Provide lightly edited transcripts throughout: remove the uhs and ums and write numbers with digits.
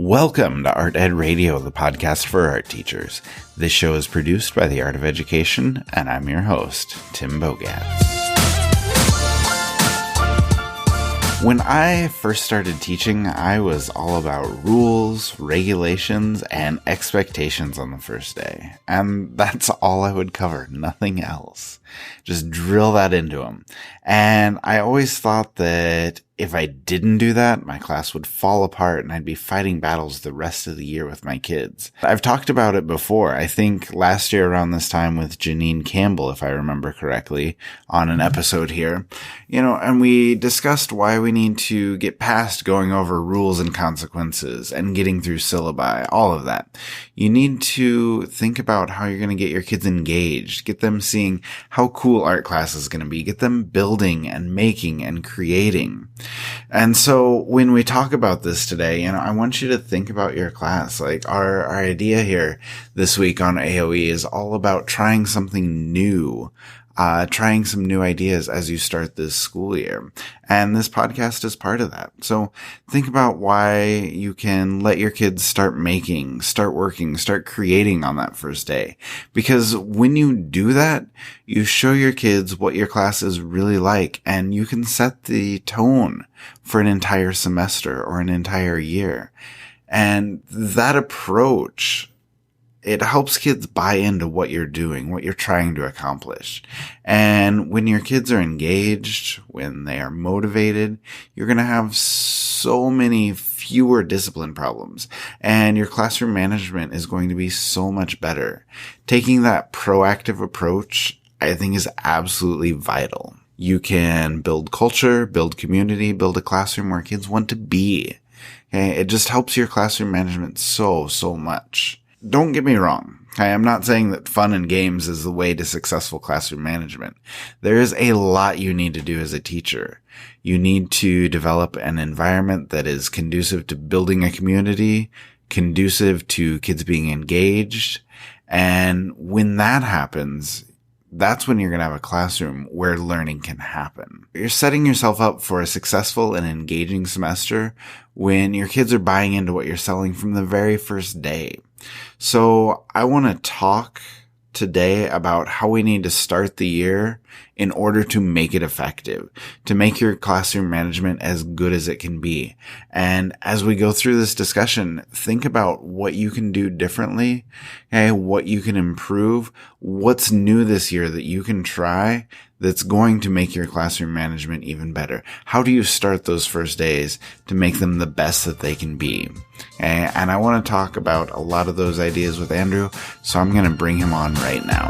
Welcome to Art Ed Radio, the podcast for art teachers. This show is produced by the Art of Education, and I'm your host, Tim Bogatz. When I first started teaching, I was all about rules, regulations, and expectations on the first day. And that's all I would cover, nothing else. Just drill that into them. And I always thought that if I didn't do that, my class would fall apart and I'd be fighting battles the rest of the year with my kids. I've talked about it before. I think last year around this time with Janine Campbell, if I remember correctly, on an episode here, and we discussed why we need to get past going over rules and consequences and getting through syllabi, all of that. You need to think about how you're going to get your kids engaged, get them seeing how cool art class is going to be, get them building and making and creating. And so when we talk about this today, I want you to think about your class. Like our idea here this week on AOE is all about trying something new, trying some new ideas as you start this school year. And this podcast is part of that. So think about why you can let your kids start making, start working, start creating on that first day. Because when you do that, you show your kids what your class is really like, and you can set the tone for an entire semester or an entire year. And that approach, it helps kids buy into what you're doing, what you're trying to accomplish. And when your kids are engaged, when they are motivated, you're going to have so many fewer discipline problems, and your classroom management is going to be so much better. Taking that proactive approach, I think, is absolutely vital. You can build culture, build community, build a classroom where kids want to be. Okay? It just helps your classroom management so much. Don't get me wrong. I'm not saying that fun and games is the way to successful classroom management. There is a lot you need to do as a teacher. You need to develop an environment that is conducive to building a community, conducive to kids being engaged. And when that happens, that's when you're going to have a classroom where learning can happen. You're setting yourself up for a successful and engaging semester when your kids are buying into what you're selling from the very first day. So I want to talk today about how we need to start the year in order to make it effective, to make your classroom management as good as it can be. And as we go through this discussion, think about what you can do differently, okay, what you can improve, what's new this year that you can try that's going to make your classroom management even better. How do you start those first days to make them the best that they can be? Okay? And I want to talk about a lot of those ideas with Andrew, so I'm going to bring him on right now.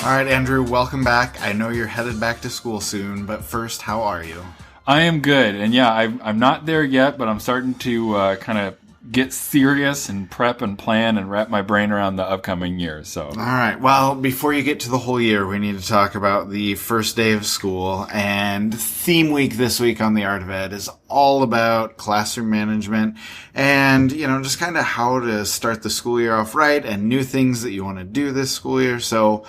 All right, Andrew, welcome back. I know you're headed back to school soon, but first, how are you? I am good. And yeah, I'm not there yet, but I'm starting to kind of get serious and prep and plan and wrap my brain around the upcoming year. So, all right. Well, before you get to the whole year, we need to talk about the first day of school. And theme week this week on the Art of Ed is all about classroom management and, just kind of how to start the school year off right and new things that you want to do this school year. So,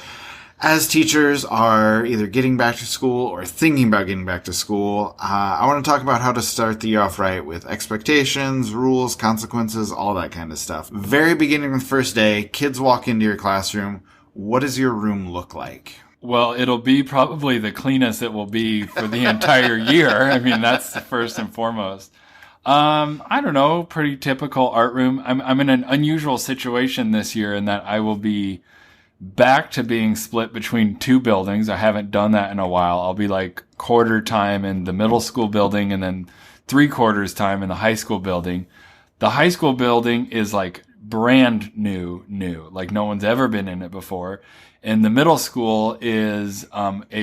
as teachers are either getting back to school or thinking about getting back to school, I want to talk about how to start the year off right with expectations, rules, consequences, all that kind of stuff. Very beginning of the first day, kids walk into your classroom. What does your room look like? Well, it'll be probably the cleanest it will be for the entire year. I mean, that's first and foremost. I don't know, pretty typical art room. I'm in an unusual situation this year in that I will be back to being split between two buildings. I haven't done that in a while. I'll be like quarter time in the middle school building and then 3/4 time in the high school building. The high school building is like brand new, like no one's ever been in it before. And the middle school is it's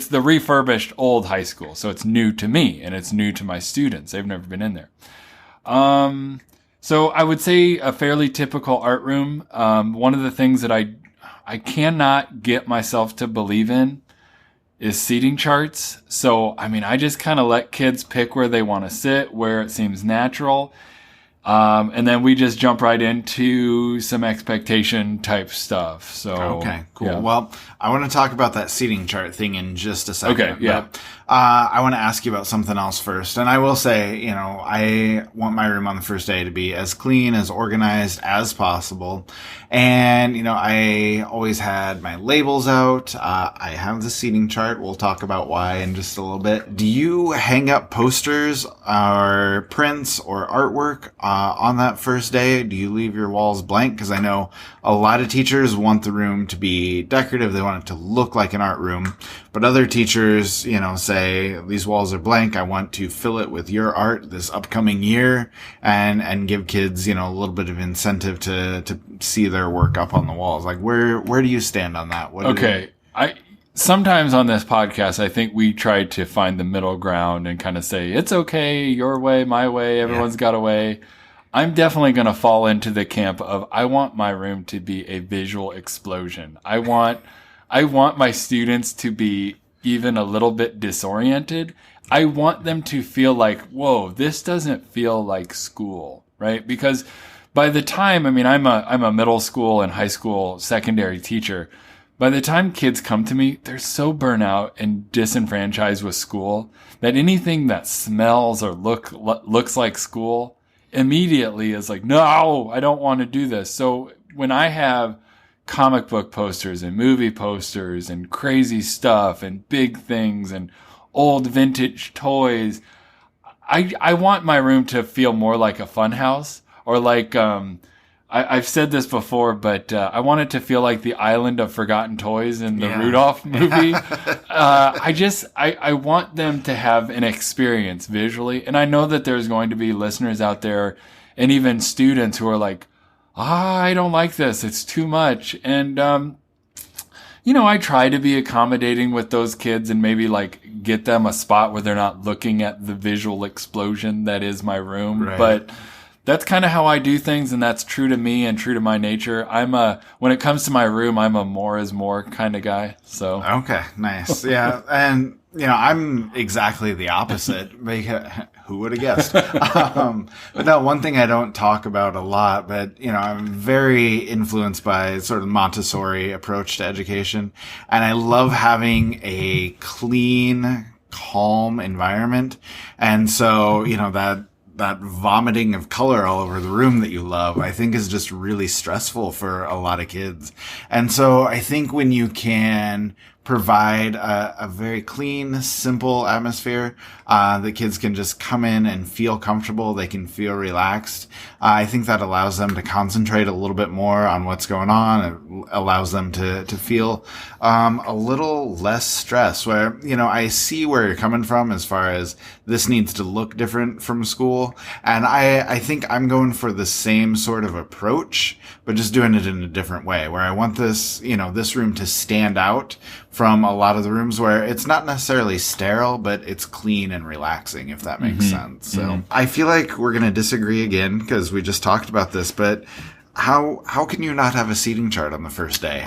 the refurbished old high school. So it's new to me and it's new to my students. They've never been in there. So I would say a fairly typical art room. One of the things that I cannot get myself to believe in is seating charts. So, I just kind of let kids pick where they want to sit, where it seems natural. And then we just jump right into some expectation type stuff. So okay, cool. Yeah. Well, I want to talk about that seating chart thing in just a second. Okay, yeah. But, I want to ask you about something else first. And I will say, I want my room on the first day to be as clean, as organized as possible. And, I always had my labels out. I have the seating chart. We'll talk about why in just a little bit. Do you hang up posters or prints or artwork on that first day? Do you leave your walls blank? Because I know a lot of teachers want the room to be decorative. They want it to look like an art room. But other teachers, say, these walls are blank. I want to fill it with your art this upcoming year and give kids, a little bit of incentive to see their work up on the walls. Like, where do you stand on that? Sometimes on this podcast, I think we try to find the middle ground and kind of say, it's okay, your way, my way, everyone's got a way. I'm definitely going to fall into the camp of, I want my room to be a visual explosion. I want my students to be even a little bit disoriented. I want them to feel like, whoa, this doesn't feel like school, right? Because by the time, I'm a middle school and high school secondary teacher. By the time kids come to me, they're so burnt out and disenfranchised with school that anything that smells or looks like school immediately is like, no, I don't want to do this. So when I have comic book posters and movie posters and crazy stuff and big things and old vintage toys, I want my room to feel more like a fun house, or like, I've said this before, but I want it to feel like the Island of Forgotten Toys in the Rudolph movie. I want them to have an experience visually. And I know that there's going to be listeners out there and even students who are like, I don't like this. It's too much. And, I try to be accommodating with those kids and maybe like get them a spot where they're not looking at the visual explosion that is my room. Right. But that's kind of how I do things, and that's true to me and true to my nature. When it comes to my room, I'm a more is more kind of guy. So okay, nice, yeah, and I'm exactly the opposite. Who would have guessed? But no, one thing I don't talk about a lot, but I'm very influenced by sort of Montessori approach to education, and I love having a clean, calm environment, and so that vomiting of color all over the room that you love, I think is just really stressful for a lot of kids. And so I think when you can provide a very clean, simple atmosphere, the kids can just come in and feel comfortable. They can feel relaxed. I think that allows them to concentrate a little bit more on what's going on. It allows them to feel a little less stress, where, I see where you're coming from as far as this needs to look different from school. And I think I'm going for the same sort of approach, but just doing it in a different way, where I want this, this room to stand out from a lot of the rooms where it's not necessarily sterile, but it's clean and relaxing, if that makes sense. So I feel like we're going to disagree again because we just talked about this, but how can you not have a seating chart on the first day?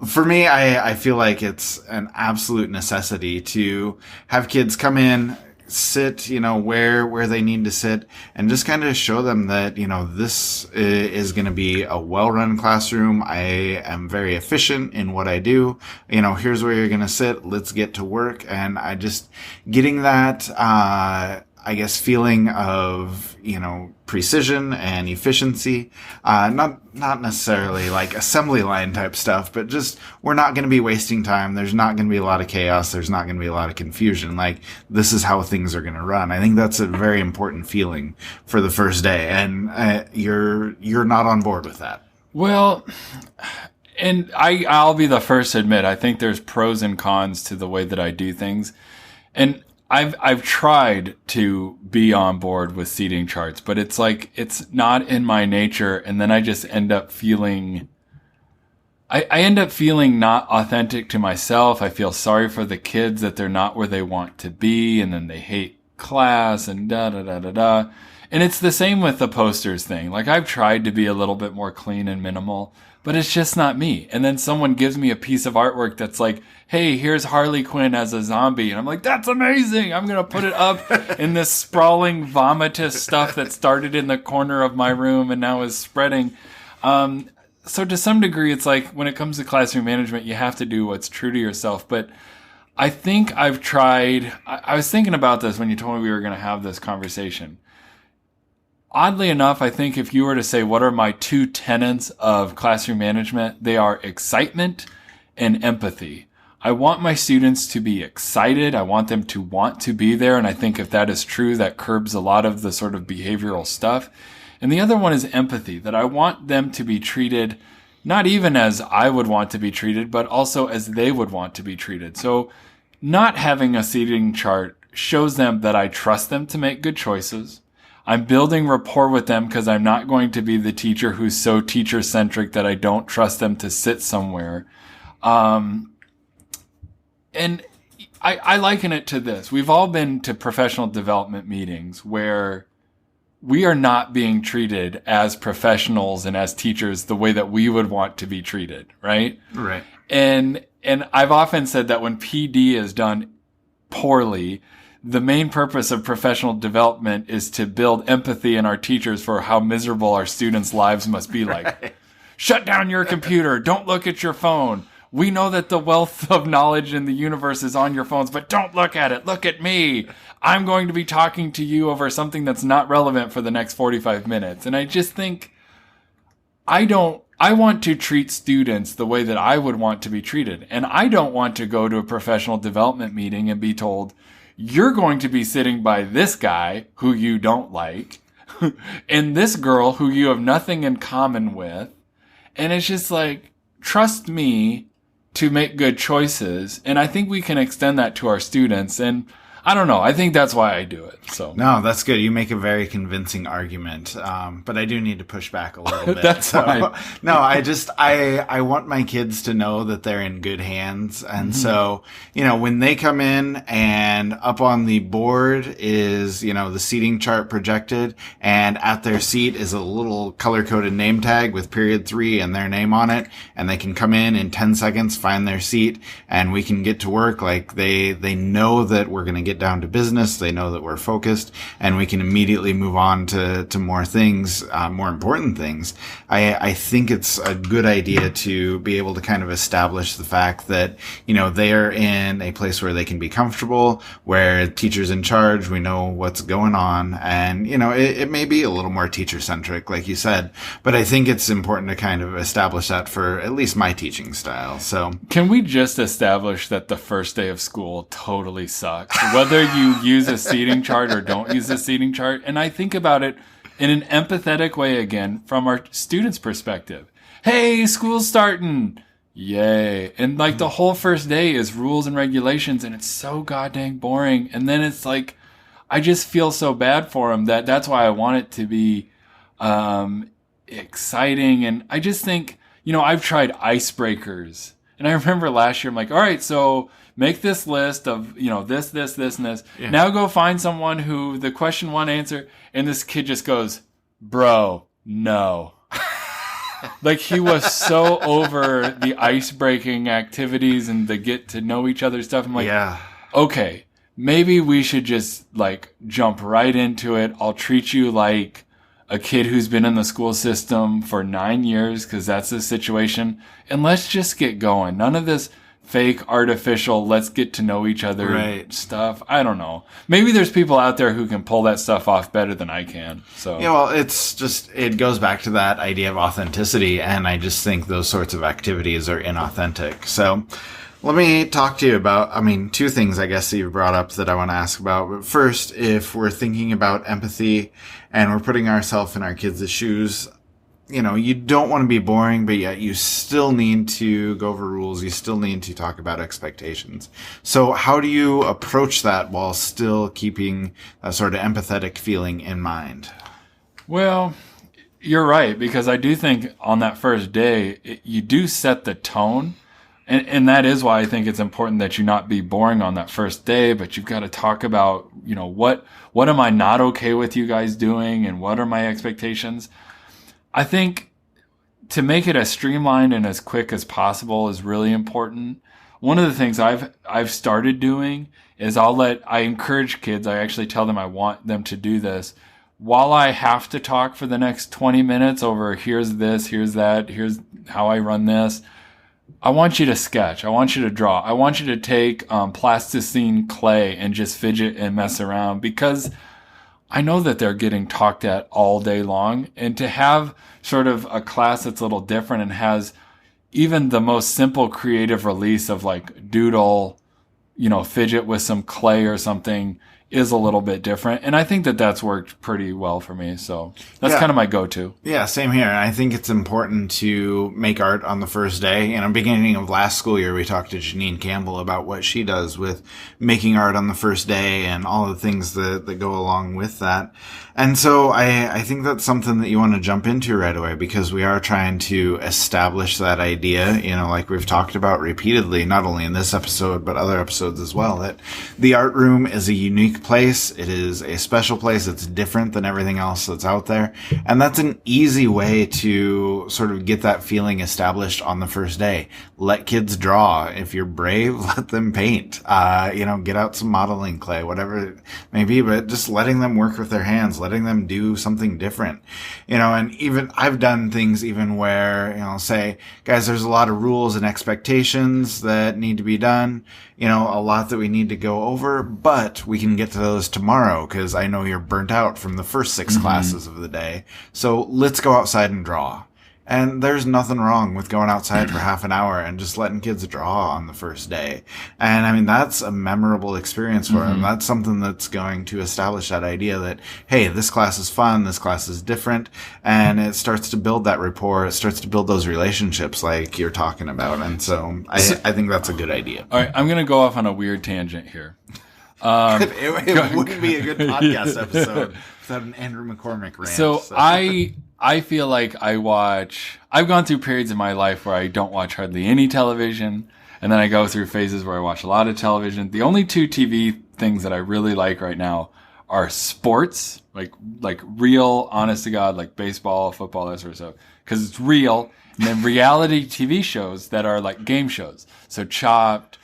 For me, I feel like it's an absolute necessity to have kids come in, sit, where they need to sit, and just kind of show them that, this is going to be a well-run classroom. I am very efficient in what I do. Here's where you're going to sit. Let's get to work. And I just getting that, feeling of, precision and efficiency, not necessarily like assembly line type stuff, but just, we're not going to be wasting time. There's not going to be a lot of chaos. There's not going to be a lot of confusion. Like, this is how things are going to run. I think that's a very important feeling for the first day. And, you're not on board with that. Well, and I'll be the first to admit, I think there's pros and cons to the way that I do things. And I've tried to be on board with seating charts, but it's like, it's not in my nature. And then I just end up feeling, I end up feeling not authentic to myself. I feel sorry for the kids that they're not where they want to be. And then they hate class and da. And it's the same with the posters thing. Like, I've tried to be a little bit more clean and minimal, but it's just not me. And then someone gives me a piece of artwork that's like, hey, here's Harley Quinn as a zombie. And I'm like, that's amazing. I'm going to put it up in this sprawling, vomitous stuff that started in the corner of my room and now is spreading. So to some degree, it's like when it comes to classroom management, you have to do what's true to yourself. But I think I've tried, I was thinking about this when you told me we were going to have this conversation. Oddly enough, I think if you were to say, what are my two tenets of classroom management? They are excitement and empathy. I want my students to be excited. I want them to want to be there. And I think if that is true, that curbs a lot of the sort of behavioral stuff. And the other one is empathy, that I want them to be treated not even as I would want to be treated, but also as they would want to be treated. So not having a seating chart shows them that I trust them to make good choices. I'm building rapport with them because I'm not going to be the teacher who's so teacher-centric that I don't trust them to sit somewhere. And I liken it to this. We've all been to professional development meetings where we are not being treated as professionals and as teachers the way that we would want to be treated, right? Right. And I've often said that when PD is done poorly, the main purpose of professional development is to build empathy in our teachers for how miserable our students' lives must be like. Right. Shut down your computer. Don't look at your phone. We know that the wealth of knowledge in the universe is on your phones, but don't look at it. Look at me. I'm going to be talking to you over something that's not relevant for the next 45 minutes. And I just think I want to treat students the way that I would want to be treated. And I don't want to go to a professional development meeting and be told, you're going to be sitting by this guy who you don't like and this girl who you have nothing in common with. And it's just like, trust me to make good choices. And I think we can extend that to our students. And I don't know. I think that's why I do it. So no, that's good. You make a very convincing argument. But I do need to push back a little bit. That's fine. No, I want my kids to know that they're in good hands. And so, when they come in and up on the board is, the seating chart projected, and at their seat is a little color-coded name tag with period 3 and their name on it. And they can come in 10 seconds, find their seat, and we can get to work. Like they know that we're going to get down to business. They know that we're focused, and we can immediately move on to more things, more important things. I think it's a good idea to be able to kind of establish the fact that, they are in a place where they can be comfortable, where teacher's in charge, we know what's going on, and, it may be a little more teacher-centric, like you said, but I think it's important to kind of establish that for at least my teaching style. So can we just establish that the first day of school totally sucks? Whether you use a seating chart or don't use a seating chart. And I think about it in an empathetic way again from our students' perspective. Hey, school's starting. Yay. And like the whole first day is rules and regulations, and it's so goddamn boring. And then it's like, I just feel so bad for them that's why I want it to be exciting. And I just think, I've tried icebreakers. And I remember last year, I'm like, all right, so make this list of, this, and this. Yeah. Now go find someone who the question 1 answer, and this kid just goes, bro, no. Like he was so over the ice-breaking activities and the get to know each other stuff. I'm like, yeah. Okay, maybe we should just like jump right into it. I'll treat you like a kid who's been in the school system for 9 years, because that's the situation. And let's just get going. None of this fake, artificial, let's get to know each other stuff. I don't know. Maybe there's people out there who can pull that stuff off better than I can. So well, it goes back to that idea of authenticity, and I just think those sorts of activities are inauthentic. So let me talk to you about, two things I guess that you brought up that I want to ask about. But first, if we're thinking about empathy and we're putting ourselves in our kids' shoes, you don't want to be boring, but yet you still need to go over rules. You still need to talk about expectations. So how do you approach that while still keeping a sort of empathetic feeling in mind? Well, you're right, because I do think on that first day, you do set the tone. And that is why I think it's important that you not be boring on that first day, but you've got to talk about, what am I not okay with you guys doing, and what are my expectations? I think to make it as streamlined and as quick as possible is really important. One of the things I've started doing is I encourage kids. I actually tell them I want them to do this. While I have to talk for the next 20 minutes over here's this, here's that, here's how I run this, I want you to sketch. I want you to draw. I want you to take plasticine clay and just fidget and mess around, because I know that they're getting talked at all day long. And to have sort of a class that's a little different and has even the most simple creative release of like doodle, fidget with some clay or something is a little bit different. And I think that that's worked pretty well for me. So that's kind of my go-to. Yeah, same here. I think it's important to make art on the first day. In the beginning of last school year, we talked to Janine Campbell about what she does with making art on the first day and all the things that go along with that. And so I think that's something that you want to jump into right away, because we are trying to establish that idea, like we've talked about repeatedly, not only in this episode, but other episodes as well, that the art room is a unique place. It is a special place. It's different than everything else that's out there. And that's an easy way to sort of get that feeling established on the first day. Let kids draw. If you're brave, let them paint. Get out some modeling clay, whatever it may be, but just letting them work with their hands, letting them do something different, and even I've done things even where, say, guys, there's a lot of rules and expectations that need to be done, a lot that we need to go over, but we can get to those tomorrow because I know you're burnt out from the first 6 classes of the day. So let's go outside and draw. And there's nothing wrong with going outside for half an hour and just letting kids draw on the first day. And that's a memorable experience for them. That's something that's going to establish that idea that, hey, this class is fun, this class is different. And it starts to build that rapport. It starts to build those relationships like you're talking about. And so I think that's a good idea. All right, I'm going to go off on a weird tangent here. It wouldn't be a good podcast episode without an Andrew McCormick rant. So I feel like I've gone through periods in my life where I don't watch hardly any television, and then I go through phases where I watch a lot of television. The only 2 TV things that I really like right now are sports, like real, honest to God, like baseball, football, that sort of stuff, because it's real, and then reality TV shows that are like game shows. So Chopped,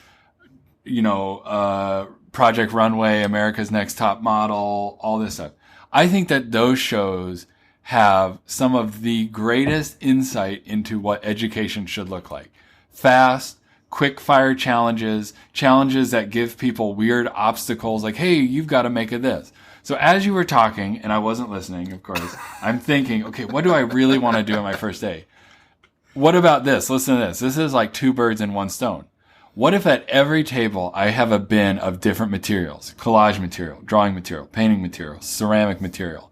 Project Runway, America's Next Top Model, all this stuff. I think that those shows have some of the greatest insight into what education should look like. Fast, quick fire challenges that give people weird obstacles like, hey, you've got to make it this. So as you were talking, and I wasn't listening, of course, I'm thinking, okay, what do I really want to do on my first day? What about this? Listen to this. This is like 2 birds in 1 stone. What if at every table I have a bin of different materials, collage material, drawing material, painting material, ceramic material,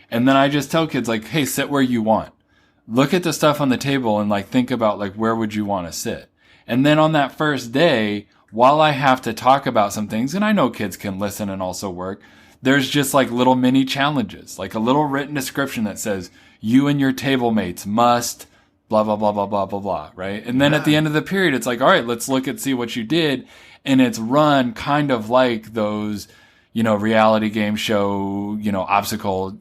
and then I just tell kids like, hey, sit where you want. Look at the stuff on the table and like think about like where would you want to sit. And then on that first day, while I have to talk about some things, and I know kids can listen and also work, there's just like little mini challenges, like a little written description that says you and your table mates must blah, blah, blah, blah, blah, blah, blah, right? And then at the end of the period, it's like, all right, let's look and see what you did. And it's run kind of like those, reality game show, obstacle,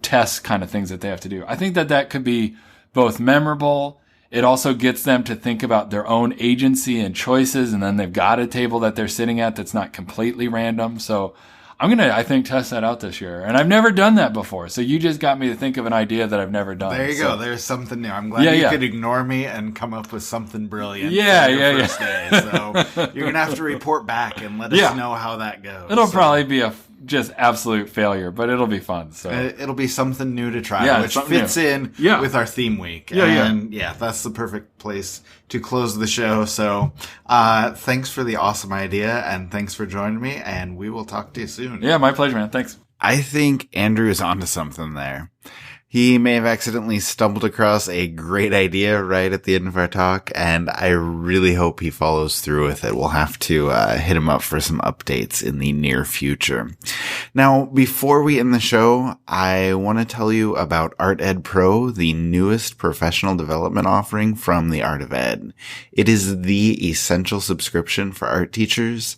test kind of things that they have to do. I think that could be both memorable. It also gets them to think about their own agency and choices. And then they've got a table that they're sitting at that's not completely random. So I'm going to, I think, test that out this year. And I've never done that before. So you just got me to think of an idea that I've never done. There you go. There's something new. I'm glad you could ignore me and come up with something brilliant. First day. So you're going to have to report back and let us know how that goes. It'll probably be just absolute failure, but it'll be fun. So it'll be something new to try, which fits in with our theme week. That's the perfect place to close the show. So thanks for the awesome idea, and thanks for joining me, and we will talk to you soon. Yeah, my pleasure, man. Thanks. I think Andrew is onto something there. He may have accidentally stumbled across a great idea right at the end of our talk, and I really hope he follows through with it. We'll have to hit him up for some updates in the near future. Now, before we end the show, I want to tell you about Art Ed Pro, the newest professional development offering from the Art of Ed. It is the essential subscription for art teachers.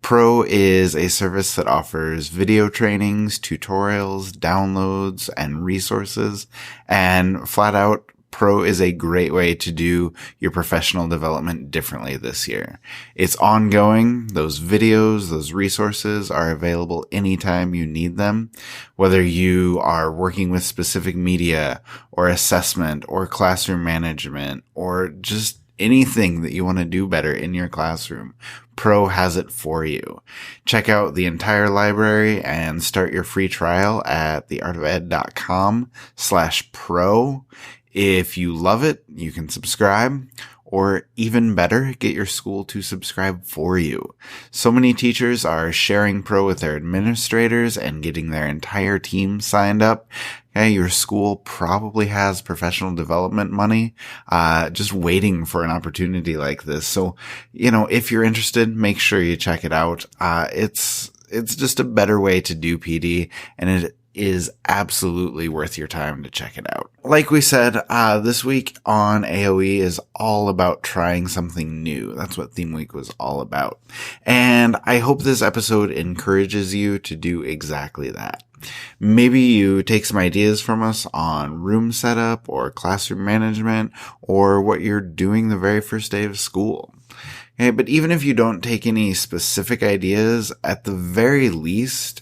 Pro is a service that offers video trainings, tutorials, downloads, and resources, and flat out Pro is a great way to do your professional development differently this year. It's ongoing. Those videos, those resources are available anytime you need them, whether you are working with specific media or assessment or classroom management or just anything that you want to do better in your classroom. Pro has it for you. Check out the entire library and start your free trial at theartofed.com/pro. If you love it, you can subscribe, or even better, get your school to subscribe for you. So many teachers are sharing Pro with their administrators and getting their entire team signed up. Okay, your school probably has professional development money, just waiting for an opportunity like this. So, if you're interested, make sure you check it out. It's just a better way to do PD, and it is absolutely worth your time to check it out. Like we said, this week on AOE is all about trying something new. That's what Theme Week was all about. And I hope this episode encourages you to do exactly that. Maybe you take some ideas from us on room setup or classroom management or what you're doing the very first day of school. Okay, but even if you don't take any specific ideas, at the very least,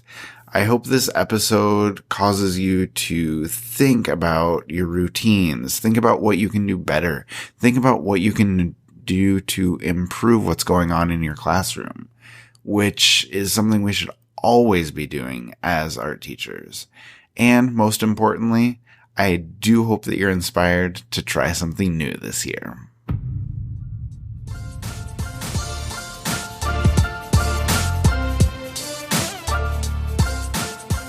I hope this episode causes you to think about your routines, think about what you can do better, think about what you can do to improve what's going on in your classroom, which is something we should always be doing as art teachers. And most importantly, I do hope that you're inspired to try something new this year.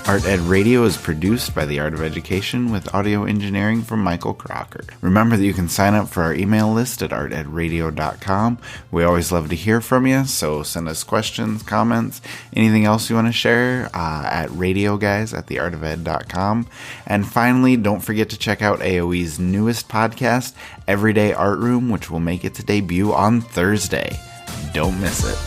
Art Ed Radio is produced by The Art of Education with audio engineering from Michael Crocker. Remember that you can sign up for our email list at artedradio.com. We always love to hear from you, so send us questions, comments, anything else you want to share at radioguys@theartofed.com. And finally, don't forget to check out AOE's newest podcast, Everyday Art Room, which will make its debut on Thursday. Don't miss it.